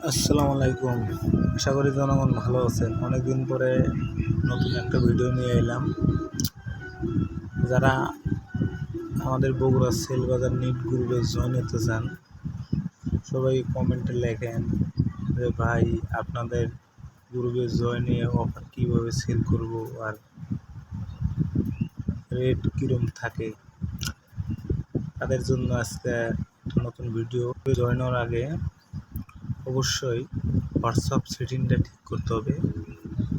আসসালামু আলাইকুম। আশা করি জনগণ ভালো আছেন। অনেকদিন পরে নতুন একটা ভিডিও নিয়ে এলাম। যারা আমাদের বগুড়া সেলবাজার নিট গ্রুপে জয়েন হতে চান, সবাই কমেন্টে লেখেন যে ভাই আপনাদের গ্রুপে জয়েনে অফার কীভাবে সেল করব আর রেট কীরকম থাকে। তাদের জন্য আজকে একটা নতুন ভিডিও। জয়েন হওয়ার আগে অবশ্যই হোয়াটসঅ্যাপ সেটিংটা ঠিক করতে হবে।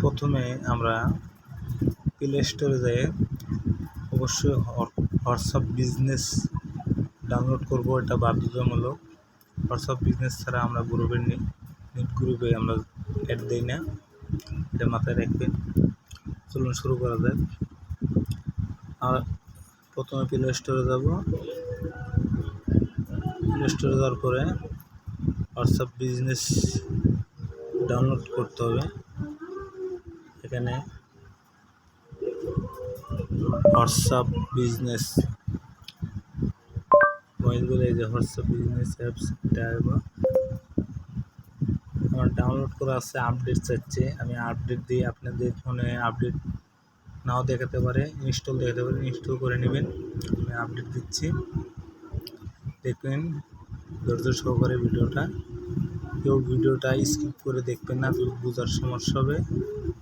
প্রথমে আমরা প্লে স্টোরে যেয়ে অবশ্যই হোয়াটসঅ্যাপ বিজনেস ডাউনলোড করব, এটা বাধ্যতামূলক। হোয়াটসঅ্যাপ বিজনেস ছাড়া আমরা নিট গ্রুপে আমরা অ্যাড দিই না, এটা মাথায় রাখবেন। চলুন শুরু করা যাক। আর প্রথমে প্লে স্টোরে যাব। প্লে স্টোরে যাওয়ার পরে হোয়াটসঅ্যাপ বিজনেস ডাউনলোড করতে হবে। এখানে হোয়াটসঅ্যাপ বিজনেস মোবাইলগুলো, এই যে হোয়াটসঅ্যাপ বিজনেস অ্যাপস, এটা আমার ডাউনলোড করা আছে। আপডেট চাচ্ছে, আমি আপডেট দিই। আপনাদের ফোনে আপডেট নাও দেখাতে পারে, ইনস্টল দেখাতে পারে, ইনস্টল করে নেবেন। আমি আপডেট দিচ্ছি, দেখবেন ধৈর্য সহকারে ভিডিওটা। কেউ ভিডিওটা স্কিপ করে দেখবেন না, বোঝার সমস্যা হবে।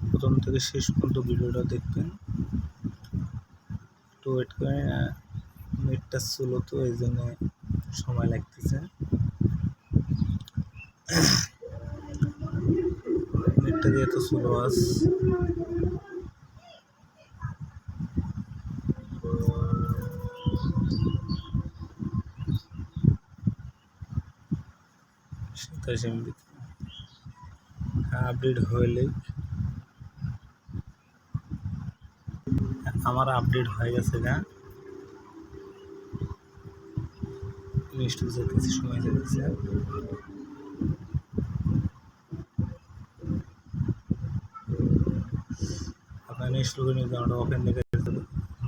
প্রথম থেকে শেষ পর্যন্ত ভিডিওটা দেখবেন। তো ওয়েট করে, নেটটা স্লো, তো এই জন্য সময় লাগতেছে। নেটটা দিয়ে তো স্লো আছে। আপডেট হইলে আমার আপডেট হয়ে গেছে না, ইনস্টল যেতেছে, সময় যেতেছে। আপনার ইনস্টল করে নিতে আমরা ওপেন দেখে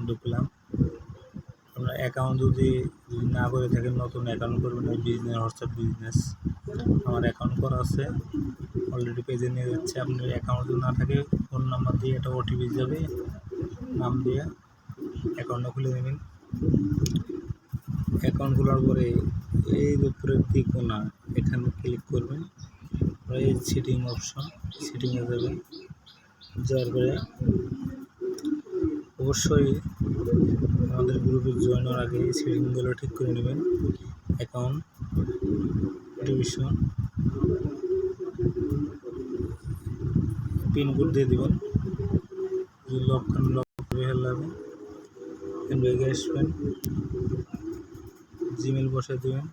ঢুকলাম। আপনার অ্যাকাউন্ট যদি না করে থাকেন, নতুন অ্যাকাউন্ট করবেন। ওই বিজনেস, হোয়াটসঅ্যাপ বিজনেস আমার অ্যাকাউন্ট করা আছে, অলরেডি পেজে নিয়ে যাচ্ছে। আপনার অ্যাকাউন্ট যদি না থাকে, ফোন নাম্বার দিয়ে একটা ওটিপি যাবে, নাম দিয়ে অ্যাকাউন্টটা খুলে নেবেন। অ্যাকাউন্ট খোলার পরে এই উপরের দিক কোনা, এখানে ক্লিক করবেন। এই সেটিং অপশন, সেটিংয়ে যাবেন। যাওয়ার পরে অবশ্যই আমাদের গ্রুপে জয়েন হওয়ার আগে এই সেটিংগুলো ঠিক করে নেবেন। অ্যাকাউন্ট ডিভিশন, পিনকোড দিয়ে দেবেন। লক করে ফেলবেন। ব্যাগে আসবেন, জিমেল বসাই দেবেন।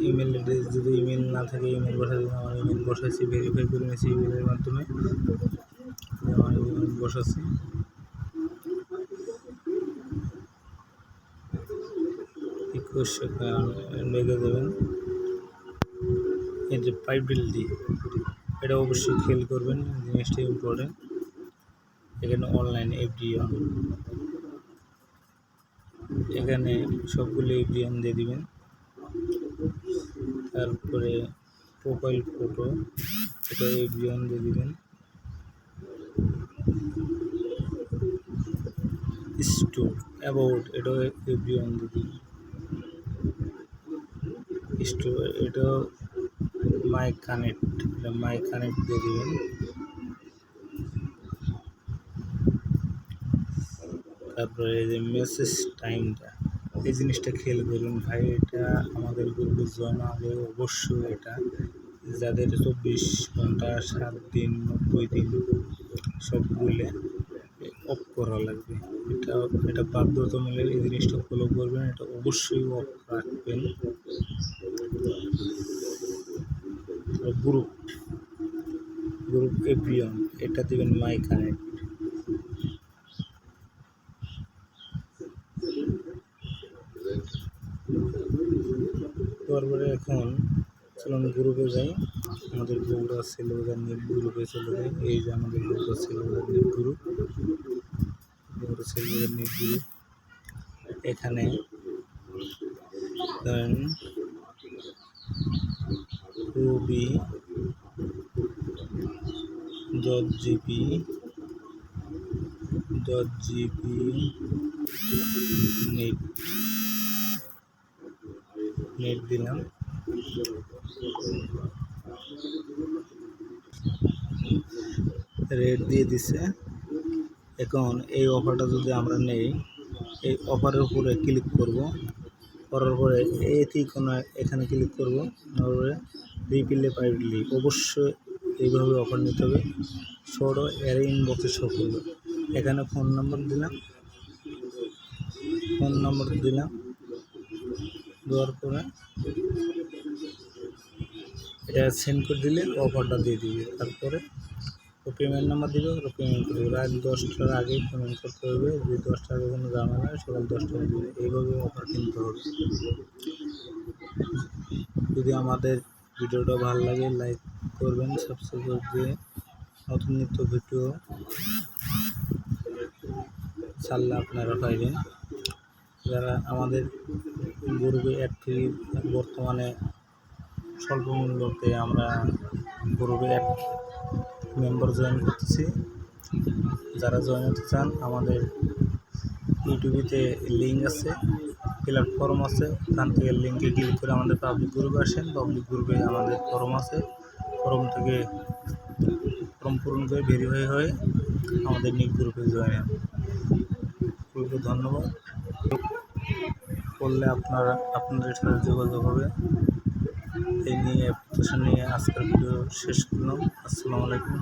ইমেল অ্যাড্রেস, যদি ইমেল না থাকে ইমেল বসাই দেবেন। আমার ইমেল বসাইছি, ভেরিফাই করে নিয়েছি ইমেলের মাধ্যমে। আমার ইমেল বসাচ্ছি। ব্যাগে দেবেন। এই যে পাইপ বিল দিয়ে, এটা অবশ্যই খেয়াল করবেন, জিনিসটা ইম্পর্টেন্ট। এখানে অনলাইন এফডিএন, এখানে সবগুলো এফডিএন দিয়ে দিবেন। তারপরে প্রোফাইল ফটো, এটা এফডিএন দিয়ে দিবেন। স্টোর অ্যাবাউট, এটাও এফডিএন দিয়ে দিবেন। স্টোর, এটাও মাই কানেক্ট, এটা মাই কানেক্ট দিয়ে দিবেন। তারপরে এই যে মেসেজ টাইমটা, এই জিনিসটা খেয়াল করুন ভাই। এটা আমাদের গ্রুপে জয়েন আগে অবশ্যই এটা, যাদের 24 ঘন্টা, 7 দিন, 90 দিন সবগুলো অফ করা লাগবে। এটা বাধ্যতামূলক, এই জিনিসটা ফলো করবেন, এটা অবশ্যই অফ রাখবেন। গ্রুপ এভরিওয়ান, এটা দিবেন মাই কানেক্ট। তারপরে এখন চলুন গ্রুপে যাই। আমাদের বগুড়া সেলবাজার নিট গ্রুপে চলে যাই। এই যে আমাদের Bogura Shelbazar net group, Bogura Shelbazar net group. এখানে ধরেন রুবি .gp নেট দিলাম। রেট দিয়ে দিছে। এখন এই অফারটা যদি আমরা নেই, এই অফারের উপরে ক্লিক করব, করার পরে এখানে ক্লিক করব, তারপরে রিপ্লে প্রাইভেটলি। অবশ্যই এইভাবে অফার নিতে হবে। ছোট এর ইনবক্সে শো করবে। এখানে ফোন নাম্বার দিলাম, দেওয়ার পরে এটা সেন্ড করে দিলে অফারটা দিয়ে দিবে। তারপরে পেমেন্ট নাম্বার দিবে, পেমেন্ট করে দেবে। রাত 10টার আগে পেমেন্ট করতে হবে। যদি 10টার আগে কোনো ঝামেলা হয়, সকাল 10টায় দিবে। এইভাবে অফার কিনতে হবে। যদি আমাদের ভিডিওটা ভালো লাগে, লাইক করবেন, সাবস্ক্রাইব দিয়ে নতুন নিত্য ভিডিও ছাড়লে আপনারা পাইবেন। যারা আমাদের গ্রুপে অ্যাড ফ্রি, বর্তমানে স্বল্প মূল্যতে আমরা গ্রুপে মেম্বার জয়েন করতেছি। যারা জয়েন হতে চান, আমাদের ইউটিউবেতে লিঙ্ক আছে, প্ল্যাটফর্ম আছে, ওখান থেকে লিঙ্কে ক্লিক করে আমাদের পাবলিক গ্রুপে আসেন। পাবলিক গ্রুপে আমাদের ফরম আছে, ফরম থেকে ফর্ম পূরণ করে ভেরিফাই হয়ে আমাদের নিক গ্রুপে জয়েন হবে। খুবই ধন্যবাদ। করলে আপনাদের সাথে যোগাযোগ হবে। এই নিয়ে প্রত্যাশা নিয়ে আজকের ভিডিও শেষ করলাম। আসসালামু আলাইকুম।